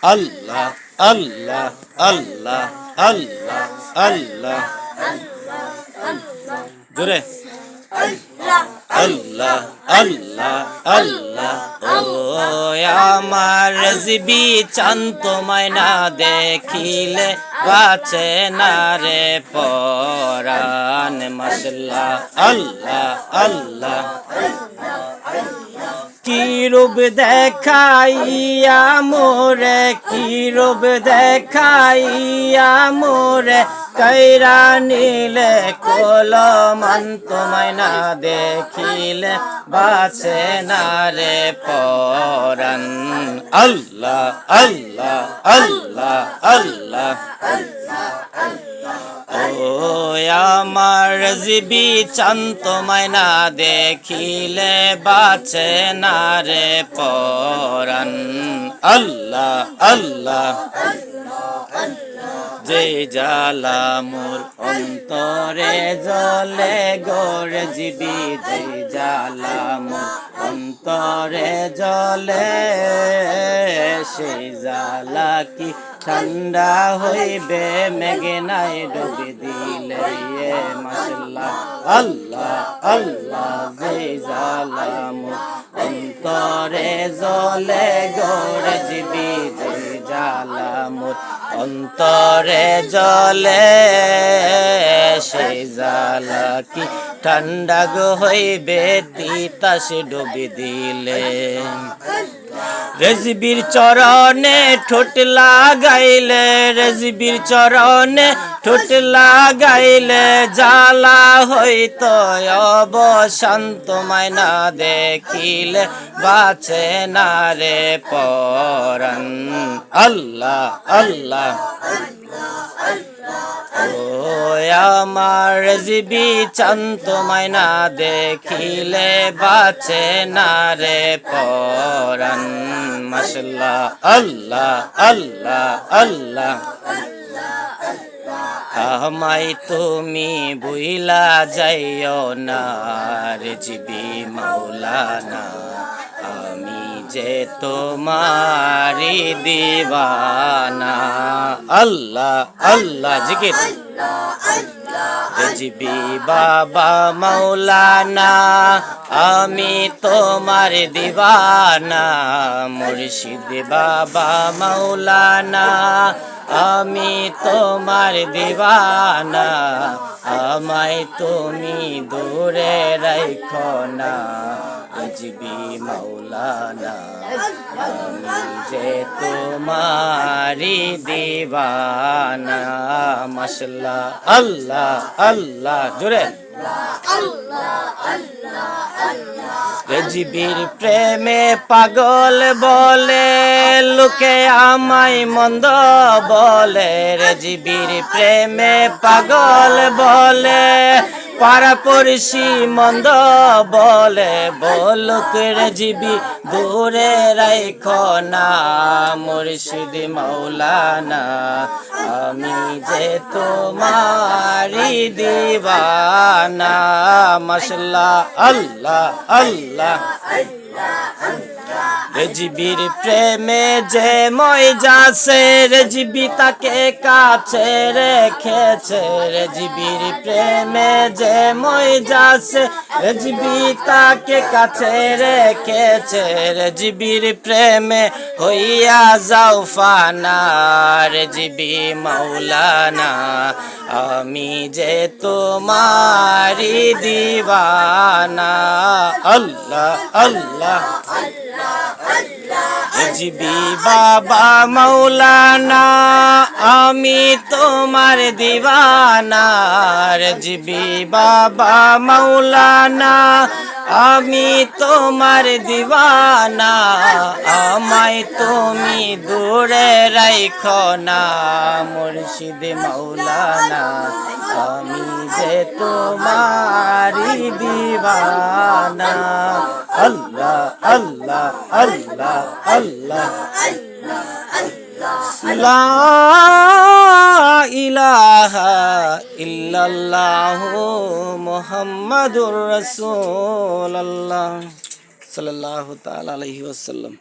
আল্লাহ আল্লাহ আল্লাহ আল্লাহ আল্লাহ জোরে আল্লাহ আল্লাহ আল্লাহ ও আমার রেজবি চান তোমায় না দেখিলে বাঁচে না রে পরাণ মাশাআল্লাহ আল্লাহ আল্লাহ কি রূপ দেখাইয়া মোরে কি রূপ দেখাইয়া মোরে কইরা নিলে কলমান তোমায় না দেখিলে বাঁচে না রে পরাণ আল্লাহ আল্লাহ আল্লাহ আল্লাহ ও আমার রেজবি চান তোমায় না দেখিলে বাঁচে না রে পরাণ আল্লাহ আল্লাহ যে জ্বালা মোর অন্তরে জ্বলে গো রেজবি যে জ্বালা মোর অন্তরে জ্বলে সেই জ্বালা কি ঠান্ডা হইবে মেঘনায় ডুবে দিলে মাশাআল্লাহ আল্লাহ আল্লাহ যে জ্বালা মোর অন্তরে জ্বলে গো রেজবি যে জ্বালা মোর অন্তরে জ্বলে সেই জ্বালা কি ঠান্ডা গো হইবে তিতাসে ডুবে দিলে রেজবির চরণে ঠোঁট লাগাইলে রেজবির চরণে ঠোঁট লাগাইলে জ্বালা হইতো অবসান তোমায় না দেখিলে বাঁচে না রে পরাণ আল্লাহ আল্লাহ ও আমার রেজবি চান তোমায় না দেখিলে বাঁচে না রে পরাণ মাশাআল্লাহ আল্লাহ আল্লাহ আল্লাহ আমায় তুমি ভুইলা যাইও না রেজবি মাওলানা আমি যে তোমারি দিওয়ানা আল্লাহ আল্লাহ জিকির রেজবি বাবা মাওলানা আমি তোমার দিওয়ানা মুর্শিদ বাবা মাওলানা আমি তোমার দিওয়ানা আমায় তুমি দূরে রাখো না রেজবি মাওলানা আমি যে তোমারি দিওয়ানা মাশাআল্লাহ আল্লাহ আল্লাহ জোরে রেজবির প্রেমে পাগল বলে লোকে আমায় মন্দ বলে রেজবির প্রেমে পাগল বলে পাড়াপড়শি মন্দ বলে বলুক রেজবি দূরে রাখো না মুর্শিদ মাওলানা আমি যে তোমারি দিওয়ানা মাশাআল্লাহ আল্লাহ আল্লাহ রেজবির প্রেমে যে মই যাচ্ছে রেজবি তাকে কাছে রেখেছে রেজবির প্রেমে যে মই যাচ্ছে রেজবি তাকে কাছে রেখেছে রেজবির প্রেমে হইয়া যাও ফানা রেজবি মাওলানা আমি যে তোমারি দিওয়ানা আল্লাহ আল্লাহ রেজবি বাবা মাওলানা আমি তোমার দিওয়ানা রেজবি বাবা মাওলানা আমি তোমার দিওয়ানা আমায় তুমি দূরে রাখো না মুর্শিদ মাওলানা আমি যে তোমারি দিওয়ানা আল্লাহ আল্লাহ আল্লাহ আল্লাহ লা ইলাহা ইল্লাল্লাহু মুহাম্মাদুর রাসূলুল্লাহ সাল্লাল্লাহু তাআলা আলাইহি ওয়াসাল্লাম।